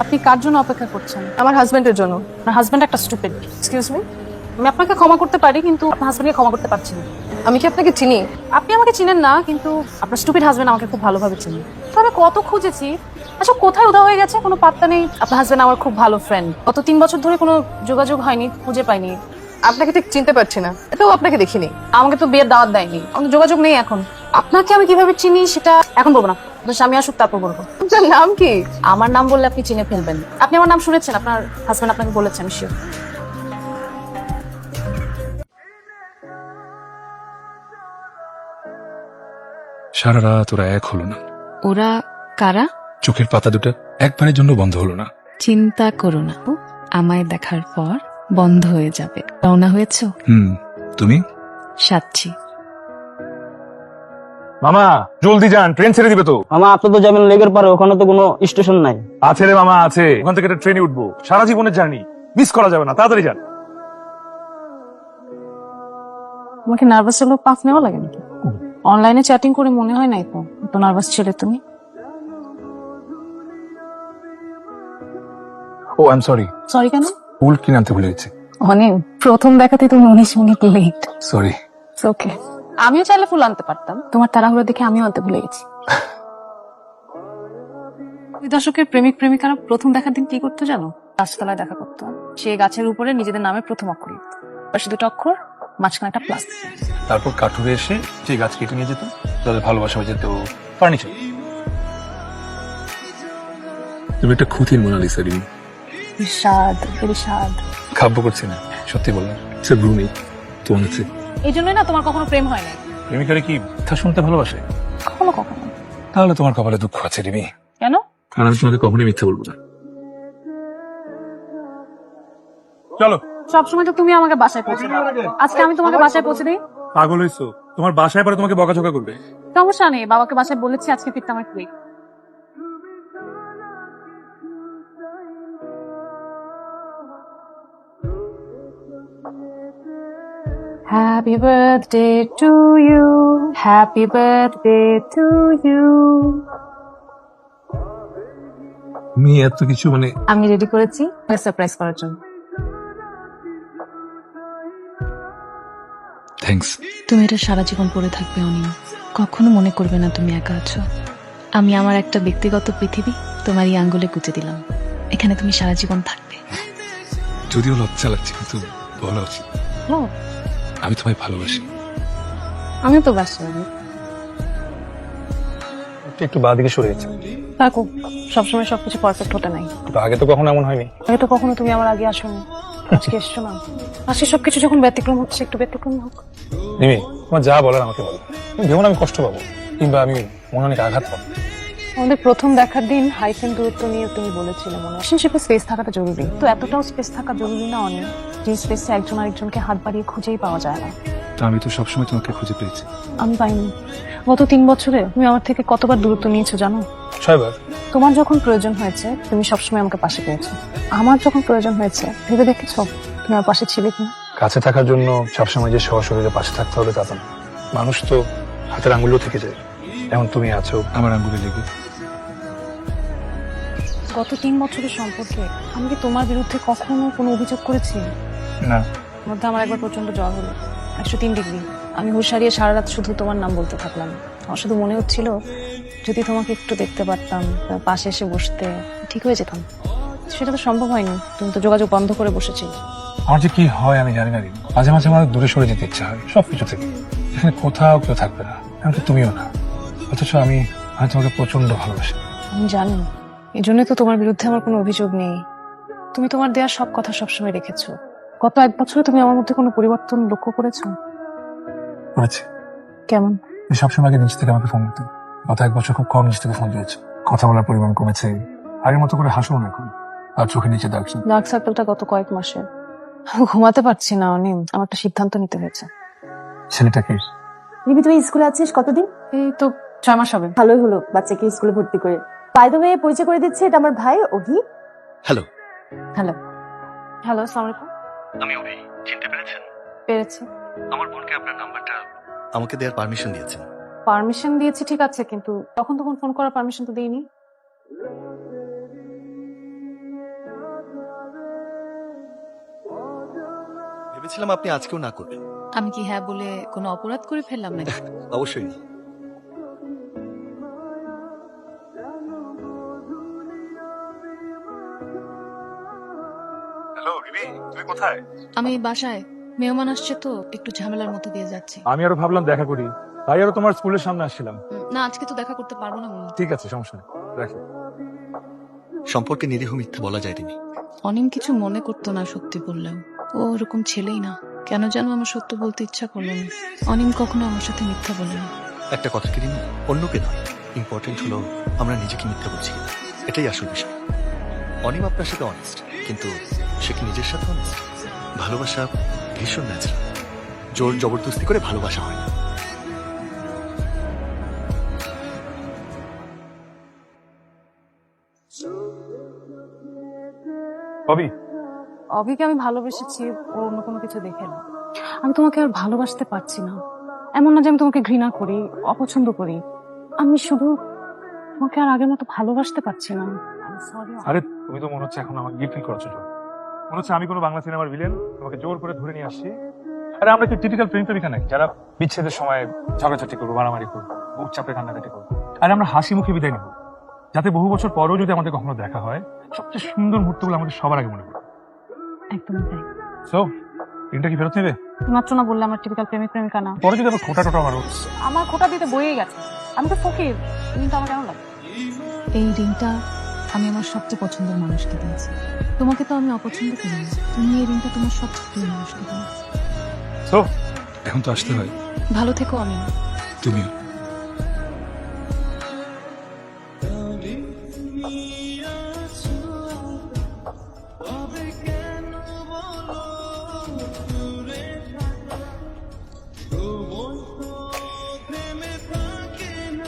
আপনি কার জন্য অপেক্ষা করছেন? আমার হাজবেন্ডের জন্য। আপনার হাজবেন্ড একটা স্টুপিড। এক্সকিউজ মি, আমি আপনাকে ক্ষমা করতে পারি, কিন্তু আপনার হাজবেন্ডকে ক্ষমা করতে পারছি না। আমি কি আপনাকে চিনি? আপনি আমাকে চিনেন না, কিন্তু আপনার স্টুপিড হাজবেন্ড আমাকে খুব ভালোভাবে চিনি। তো আমি কত খুঁজেছি, আচ্ছা কোথায় উধাও হয়ে গেছে কোনো পাত্তা নেই। আপনার হাজবেন্ড আমার খুব ভালো ফ্রেন্ড, গত 3 বছর ধরে কোনো যোগাযোগ হয়নি, খুঁজে পাইনি। আপনাকে ঠিক চিনতে পারছি না, এটাও আপনাকে দেখিনি। আমাকে তো বিয়ের দাওয়াত দেয়নি, কোনো যোগাযোগ নেই এখন। আপনাকে আমি কিভাবে চিনি সেটা এখন বলবো না, আপনার স্বামী আসুক তারপর বলবো। আপনার নাম কি? আমার নাম বললে আপনি চিনে ফেলবেন। আপনি আমার নাম শুনেছেন, আপনার হাজবেন্ড আপনাকে বলেছে, আমি শিওর। সারা রাত ওরা এক হলো না। ওরা কারা? চোখের পাতা দুটো একবারের জন্য বন্ধ হলো না। চিন্তা করো না, আমায় দেখার পর বন্ধ হয়ে যাবে। রওনা হয়েছ? তুমি? সাচ্ছি। মামা জলদি যান, ট্রেন ছেড়ে দিবে তো। মামা আপনি তো যাবেন লেগের পারে, ওখানে তো কোনো স্টেশন নাই। আছে রে মামা, আছে। ওখান থেকে একটা ট্রেনে উঠবো, সারা জীবনের জার্নি মিস করা যাবে না, তাড়াতাড়ি যান। তোমাকে নার্ভাস হলেও পাফ নেওয়া লাগে নাকি? অনলাইনে চ্যাটিং করে মনে হয় নাই তো এত নার্ভাস ছিলে তুমি। ও আই এম সরি। সরি কেন? ফুল কিনে আনতে ভুলে গেছি। অনেক প্রথম দেখাতে তুমি 19 মিনিট লেট। সরি। ওকে, আমিও চাইলে ফুল আনতে পারতাম, তোমার তাড়াহুড়ো দেখে আমিও আনতে ভুলে গেছি। দুই দশকের প্রেমিক প্রেমিকারা প্রথম দেখার দিন কি করতো জানো? গাছতলায় দেখা করতো। সে গাছের উপরে নিজেদের নামে প্রথম অক্ষর লিখত, পাশে দুটো অক্ষর, মাঝখানে একটা প্লাস। তারপর কাঠুরে এসে যে গাছ কেটে নিয়ে যেত, তাদের ভালোবাসা হয়ে যেত ফার্নিচার। তুমি একটা খুঁতির মোনালিসা রিমি। ইরশাদ, ইরশাদ। খাব্য করছি না, সত্যি বললাম। সে ব্রুনি তোমার হচ্ছে। এই জন্যই না তোমার কখনো প্রেম হয় নাই। প্রেমিকারে কি কথা শুনতে ভালোবাসে? কখনো কখনো। তাহলে তোমার কপালে দুঃখ আছে রিমি। কেন? কারণ আমি তোমাকে কখনোই মিথ্যা বলবো না। চলো। সবসময় তো তুমি আমাকে বাসায় পৌঁছে দাও, আজকে আমি তোমাকে বাসায় পৌঁছে দিই। পাগল হইছো? তোমার বাসায় পরে তোমাকে বকাঝকা করবে। সমস্যা নেই, বাবাকে বাসায় বলেছি আজকে ফিরতে আমার quick. Happy birthday to you, happy birthday to you. তুমি এত কিছু মানে। আমি রেডি করেছি সারপ্রাইজ করার জন্য। থ্যাঙ্কস। তুমি এটা সারা জীবন পড়ে থাকবে অনিম, কখনো মনে করবে না তুমি একা আছো। আমি আমার একটা ব্যক্তিগত পৃথিবী তোমার এই আঙ্গুলে গুঁজে দিলাম, এখানে তুমি সারা জীবন থাকবে। যদিও লজ্জা লাগছে, কিন্তু বলা উচিত। আমি তোমায় ভালোবাসি। আমিও তো বাসি। একটু বাঁ দিকে সরে গেছে। থাকো, সবসময় সবকিছু পারফেক্ট হতে নাই। আগে তো কখনো এমন হয়নি। আগে তো কখনো তুমি আমার আগে আসোনি, আজকে এসছো না। আজকে সবকিছু যখন ব্যতিক্রম হচ্ছে, একটু ব্যতিক্রম হোক। রিমি, তোমার যা বলার আমাকে বলো। তুমি ভেবো না আমি কষ্ট পাবো, কিংবা আমি মনে অনেক আঘাত পাবো। আমাদের প্রথম দেখার দিন হাইফেন দূরত্ব নিয়ে তুমি বলেছিলে মনে হয় রিলেশনশিপে স্পেস থাকাটা জরুরি। তো এতটাও স্পেস থাকা জরুরি না অনেক, যে স্পেসে একজন আরেকজনকে হাত বাড়িয়ে খুঁজেই পাওয়া যায় না। আমি তো সবসময় তোমাকে খুঁজে পেয়েছি। আমি পাইনি। গত 3 বছরে তুমি আমার থেকে কতবার দূরত্ব নিয়েছো জানো? 6 বার। তোমার যখন প্রয়োজন হয়েছে তুমি সবসময় আমাকে পাশে পেয়েছো, আমার যখন প্রয়োজন হয়েছে ভেবে দেখেছো তুমি আমার পাশে ছিলে কিনা? কাছে থাকার জন্য সবসময় যে সশরীরে পাশে থাকতে হবে তা তো না। মানুষ তো হাতের আঙ্গুলও থেকে যায়, এমন তুমি আছো আমার আঙ্গুলে লেগে। গত 3 বছরের সম্পর্কে আমি কি তোমার বিরুদ্ধে কখনো কোনো অভিযোগ করেছি? না। মধ্যে আমার একবার প্রচন্ড জ্বর হলো, 103 ডিগ্রি। আমি হুঁশ হারিয়ে সারা রাত শুধু তোমার নাম বলতে থাকলাম। আমার শুধু মনে হচ্ছিল যদি তোমাকে একটু দেখতে পারতাম, পাশে এসে বসতে, ঠিক হয়ে যেতাম। সেটা তো সম্ভব হয়নি, তুমি তো যোগাযোগ বন্ধ করে বসেছিলে। আমার যে কি হয় আমি জানি না রিমি। মাঝে মাঝে আমার দূরে সরে যেতে ইচ্ছা হয় সবকিছু থেকে, এখানে কোথাও কেউ থাকবে না, এমনকি তুমিও না। অথচ আমি তোমাকে প্রচন্ড ভালোবাসি। আমি জানি, এই জন্য তো তোমার বিরুদ্ধে আমার কোনো অভিযোগ নেই। তুমি তোমার দেওয়ার সব কথা সবসময় রেখেছো। গত 1 বছরে তুমি আমার মধ্যে কোনো পরিবর্তন লক্ষ্য করেছো? করেছি। কেমন? তুমি সবসময় আগে নিজ থেকে আমাকে ফোন দিতে, গত 1 বছর খুব কম নিজ থেকে ফোন দিয়েছো। কথা বলার পরিমাণ কমেছে, আগের মতো করে হাসো না এখন, আর চোখে নিচে দাগছে। ডার্ক সার্কেলটা গত কয়েক মাসে। আমি ঘুমাতে পারছি না অনিম, আমার একটা সিদ্ধান্ত নিতে হয়েছে। ছেলেটাকে রিমি তুই স্কুলে আছিস কতদিন? এই তো 6 মাস হবে। ভালোই হলো বাচ্চাকে স্কুলে ভর্তি করে। বাই দ্য ওয়ে পরিচয় করে দিচ্ছে, এটা আমার ভাই অভি। হ্যালো। হ্যালো হ্যালো, আসসালামু আলাইকুম। আমি অভি, চিনতে পেরেছেন? পেরেছি। আমার বোনকে আপনার নাম্বারটা আমাকে দেওয়ার পারমিশন দিয়েছেন। পারমিশন দিয়েছি ঠিক আছে, কিন্তু তখন ফোন করার পারমিশন তো দেইনি। ভেবেছিলাম আপনি আজকেও না করবেন। আমি কি হ্যাঁ বলে কোনো অপরাধ করে ফেললাম নাকি? অবশ্যই না। হ্যালো রিমি, তুমি কোথায়? আমি বাসায়, মেহমান আসছে তো একটু ঝামেলার মধ্যে দিয়ে যাচ্ছি। আমি আরো ভাবলাম দেখা করি, তাই আরো তোমার স্কুলের সামনে আসছিলাম। না, আজকে তো দেখা করতে পারবো না মনি। ঠিক আছে, সমস্যা নেই, রাখি। সম্পর্কে নিরীহ মিথ্যা বলা যায় তিনি। অনিম কিছু মনে করতো না সত্যি বললেও। ও ওরকম ছেলেই না। কেন যেন আমার সত্য বলতে ইচ্ছা করলো না। অনিম কখনো আমার সাথে মিথ্যা বলে না। একটা কথা কি রিমি, অন্যকে নয়, ইম্পর্টেন্ট হলো আমরা নিজেকে মিথ্যা বলছি কিনা, এটাই আসল বিষয়। অনিম আপনার সাথে অনেস্ট, কিন্তু সে কি নিজের সাথে অনেস্ট? ভালোবাসা ভীষণ ন্যাচারাল, জোর জবরদস্তি করে ভালোবাসা হয় না। কবি, অভিকে আমি ভালোবেসেছি, ও অন্য কোনো কিছু দেখে না। আমি তোমাকে আর ভালোবাসতে পারছি না। এমন না যে আমি তোমাকে ঘৃণা করি, অপছন্দ করি। আমি শুধু তোমাকে আর আগের মতো ভালোবাসতে পারছি না। সরি। আরে তুমি তো মনে হচ্ছে এখন আমাকে গিল্ট ফিল করছো। মনে হচ্ছে আমি কোনো বাংলা সিনেমার ভিলেন, তোমাকে জোর করে ধরে নিয়ে আসছি। আরে আমরা কি টিপিক্যাল প্রেম প্রেমিকা নাকি, যারা বিচ্ছেদের সময় ঝগড়াঝাটি করবো, মারামারি করবো, বুক চাপড়ে কান্নাকাটি করবো? আরে আমরা হাসি মুখে বিদায় নেবো, যাতে বহু বছর পরেও যদি আমাদের কখনো দেখা হয়, সবচেয়ে সুন্দর মুহূর্তগুলো আমাদের সবার আগে মনে পড়ে। একদমই তাই। সো ঋণটা কি ফেরত নেবে? মাত্র না বললে আমার টিপিক্যাল প্রেমিক প্রেমিকা না। পরে যদি আবার খোটা টোটা মারো। আমার খোটা দিতে বইয়ে গেছে। আমি তো ফকির, কিন্তু আমার কেন লাগে? এই রিংটা আমি আমার সবচেয়ে পছন্দের মানুষকে দিয়েছি। তোমাকে তো আমি অপছন্দ করি না। তুমি এই রিংটা তোমার সবচেয়ে প্রিয় মানুষকে দিয়েছি। সো এখন তো আসতে হয়। ভালো থেকো অনিম। তুমিও।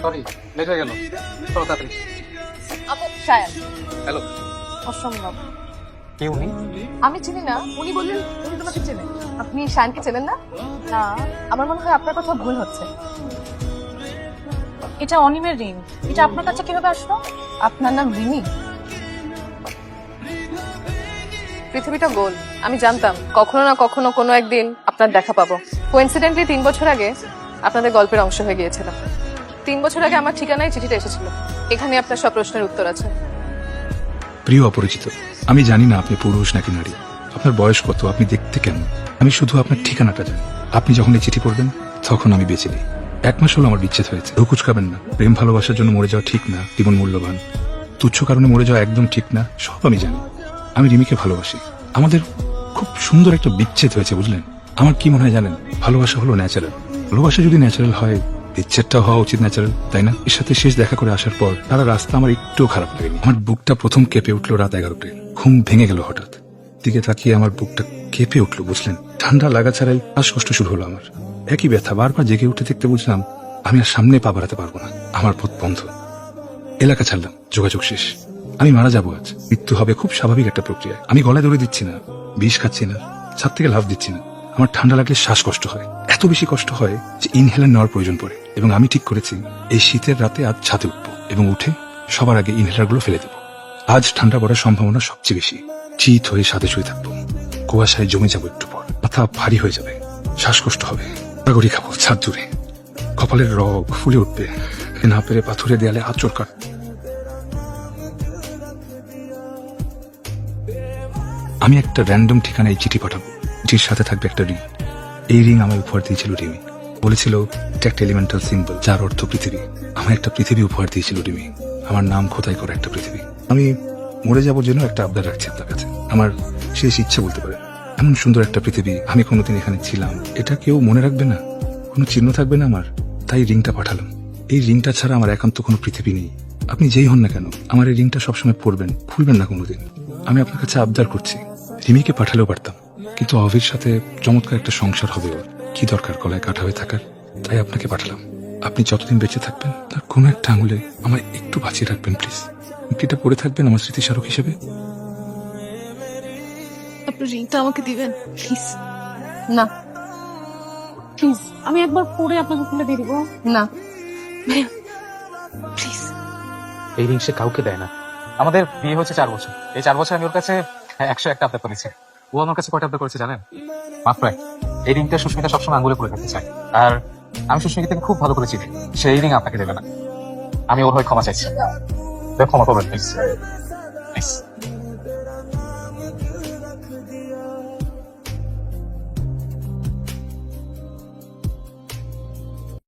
সরি, লেট হয়ে গেল, চলো তাড়াতাড়ি। আপু শায়ান। হ্যালো, অসম্ভব। কে উনি? আমি চিনি না, উনি বললেন উনি তোমাকে চেনেন। আপনি শায়ানকে চেনেন না? না, আমার মনে হয় আপনার কথা ভুল হচ্ছে। এটা অনিমের রিং। এটা আপনার কাছে কিভাবে আসলো? আপনার নাম রিমি? পৃথিবীটা গোল। আমি জানতাম কখনো না কখনো কোনো একদিন আপনার দেখা পাবো। কোইন্সিডেন্টলি 3 বছর আগে আপনাদের গল্পের অংশ হয়ে গিয়েছিলাম। 3 বছর আগে আমার ঠিকানায় চিঠিটা এসেছিল। এখানে আপনার সব প্রশ্নের উত্তর আছে। প্রিয় অপরিচিত, আমি জানি না আপনি পুরুষ নাকি নারী, আপনার বয়স কত, আপনি দেখতে কেমন। আমি শুধু আপনার ঠিকানাটা জানি। আপনি যখন এই চিঠি পড়বেন তখন আমি বেঁচে নেই। 1 মাস হলো আমার বিচ্ছেদ হয়েছে। কুচকাবেন না। প্রেম ভালোবাসার জন্য মরে যাওয়া ঠিক না, জীবন মূল্যবান। তুচ্ছ কারণে মরে যাওয়া একদম ঠিক না, সব আমি জানি। আমি রিমিকে ভালোবাসি। আমাদের খুব সুন্দর একটা বিচ্ছেদ হয়েছে, বুঝলেন? আমার কি মনে হয় জানেন, ভালোবাসা হলো ন্যাচারাল। ভালোবাসা যদি ন্যাচারাল হয়, বিচ্ছেদটা হওয়া উচিত ন্যাচারাল, তাই না? এর সাথে শেষ দেখা করে আসার পর তারা রাস্তা আমার একটুও খারাপ লাগেনি। আমার বুকটা প্রথম কেঁপে উঠলো রাত 11টায়। ঘুম ভেঙে গেল হঠাৎ। দিকে তাকিয়ে আমার বুকটা কেঁপে উঠলো, বুঝলেন? ঠান্ডা লাগা ছাড়াই শ্বাসকষ্ট শুরু হলো আমার। একই ব্যথা। বারবার জেগে উঠে দেখতে বুঝলাম আমি আর সামনে পা বাড়াতে পারবো না। আমার পথ বন্ধ। এলাকা ছাড়লাম, যোগাযোগ শেষ। আমি মারা যাবো আজ। মৃত্যু হবে খুব স্বাভাবিক একটা প্রক্রিয়া। আমি গলায় দড়ি দিচ্ছি না, বিষ খাচ্ছি না, ছাদ থেকে লাফ দিচ্ছি না। আমার ঠান্ডা লাগলে শ্বাসকষ্ট হয়, এত বেশি কষ্ট হয় যে ইনহেলার নেওয়ার প্রয়োজন পড়ে। এবং আমি ঠিক করেছি এই শীতের রাতে আজ ছাদে উঠবো এবং উঠে সবার আগে ইনহেলার গুলো ফেলে দেবো। আজ ঠান্ডা পড়ার সম্ভাবনা সবচেয়ে বেশি। চিত হয়ে সাথে শুয়ে থাকবো, কুয়াশায় জমে যাবো, একটু পর মাথা ভারী হয়ে যাবে, শ্বাসকষ্ট হবে, গড়ি খাবো ছাদ জুড়ে, কপালের রগ ফুলে উঠবে, না পেরে পাথুরে দেয়ালে আঁচড় কাট। আমি একটা র্যান্ডম ঠিকানায় চিঠি পাঠাবো, চিঠির সাথে থাকবে একটা রিং। এই রিং আমায় উপহার দিয়েছিল রিমি। বলেছিল এটা একটা এলিমেন্টাল সিম্বল, যার অর্থ পৃথিবী। আমার একটা পৃথিবী উপহার দিয়েছিল রিমি, আমার নাম খোদাই করা একটা পৃথিবী। আমি মরে যাবো জন্য একটা আবদার রাখছি আপনার কাছে, আমার শেষ ইচ্ছে বলতে পারে। এমন সুন্দর একটা পৃথিবী, আমি কোনোদিন এখানে ছিলাম, এটা কেউ মনে রাখবে না, কোনো চিহ্ন থাকবে না আমার। তাই রিংটা পাঠালাম। এই রিংটা ছাড়া আমার একান্ত কোনো পৃথিবী নেই। আপনি যেই হন না কেন, আমার এই রিংটা সবসময় পরবেন, ভুলবেন না কোনোদিন। আমি আপনার কাছে আবদার করছি। রিমিকে পাঠালেও পারতাম, কিন্তু অভির সাথে চমৎকার একটা সংসার হবে ওর। কি দরকার গলায় কাটা হয়ে থাকার? তাই আপনাকে পাঠালাম। আপনি যতদিন বেঁচে থাকবেন তার কোনো একটা আঙুলে আমায় একটু বাঁচিয়ে রাখবেন প্লিজ। এটা পড়ে থাকবেন আমার স্মৃতিস্মারক হিসেবে। আপনার রিংটা আমাকে দিবেন প্লিজ? না প্লিজ, আমি একবার পরে আপনাকে খুলে দিয়ে দিব। না, প্লিজ। এই রিং সে কাউকে দেয় না। আমাদের বিয়ে হচ্ছে 4 বছর। এই 4 বছর আমি ওর কাছে 101টা আবদার করেছি। ও আমার কাছে কয়টা আবদার করেছে জানেন? মাত্র 1। এই রিংটা সুস্মিতা সবসময় আঙ্গুলে পরে থাকতে চায়। আর আমি সুস্মিতাকে খুব ভালো করে চিনি। সে এই রিং আপনাকে দেবে না। আমি ওর হয়ে ক্ষমা চাইছি। ক্ষমা করবেন প্লিজ।